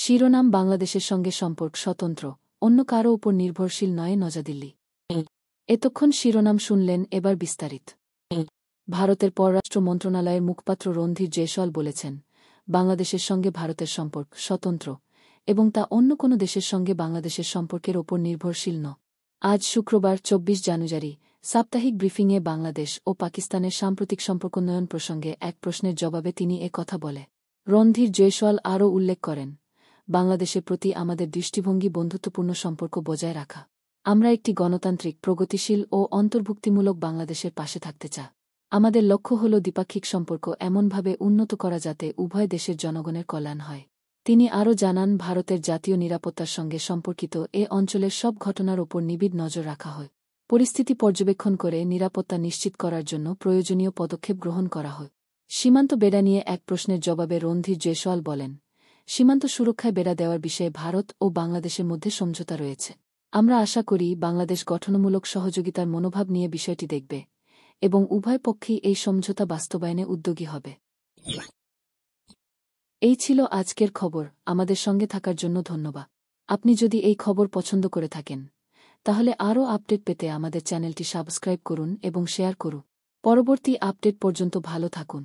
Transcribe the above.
শিরোনাম বাংলাদেশের সঙ্গে সম্পর্ক স্বতন্ত্র, অন্য কারও উপর নির্ভরশীল নয় নয়াদিল্লি। এতক্ষণ শিরোনাম শুনলেন, এবার বিস্তারিত। ভারতের পররাষ্ট্র মন্ত্রণালয়ের মুখপাত্র রণধীর জয়সওয়াল বলেছেন, বাংলাদেশের সঙ্গে ভারতের সম্পর্ক স্বতন্ত্র এবং তা অন্য কোনো দেশের সঙ্গে বাংলাদেশের সম্পর্কের ওপর নির্ভরশীল ন। আজ শুক্রবার ২৪ জানুয়ারি সাপ্তাহিক ব্রিফিংয়ে বাংলাদেশ ও পাকিস্তানের সাম্প্রতিক সম্পর্কোন্নয়ন প্রসঙ্গে এক প্রশ্নের জবাবে তিনি কথা বলে। রণধীর জয়সওয়াল আরও উল্লেখ করেন, বাংলাদেশের প্রতি আমাদের দৃষ্টিভঙ্গি বন্ধুত্বপূর্ণ সম্পর্ক বজায় রাখা। আমরা একটি গণতান্ত্রিক, প্রগতিশীল ও অন্তর্ভুক্তিমূলক বাংলাদেশের পাশে থাকতে চাই। আমাদের লক্ষ্য হল দ্বিপাক্ষিক সম্পর্ক এমনভাবে উন্নত করা যাতে উভয় দেশের জনগণের কল্যাণ হয়। তিনি আরও জানান, ভারতের জাতীয় নিরাপত্তার সঙ্গে সম্পর্কিত এ অঞ্চলের সব ঘটনার ওপর নিবিড় নজর রাখা হয়। পরিস্থিতি পর্যবেক্ষণ করে নিরাপত্তা নিশ্চিত করার জন্য প্রয়োজনীয় পদক্ষেপ গ্রহণ করা হয়। সীমান্ত বেড়া নিয়ে এক প্রশ্নের জবাবে রণধীর জয়সওয়াল বলেন, সীমান্ত সুরক্ষায় বেড়া দেওয়ার বিষয়ে ভারত ও বাংলাদেশের মধ্যে সমঝোতা রয়েছে। আমরা আশা করি বাংলাদেশ গঠনমূলক সহযোগিতার মনোভাব নিয়ে বিষয়টি দেখবে এবং উভয় পক্ষেই এই সমঝোতা বাস্তবায়নে উদ্যোগী হবে। এই ছিল আজকের খবর। আমাদের সঙ্গে থাকার জন্য ধন্যবাদ। আপনি যদি এই খবর পছন্দ করে থাকেন, তাহলে আরও আপডেট পেতে আমাদের চ্যানেলটি সাবস্ক্রাইব করুন এবং শেয়ার করুন। পরবর্তী আপডেট পর্যন্ত ভালো থাকুন।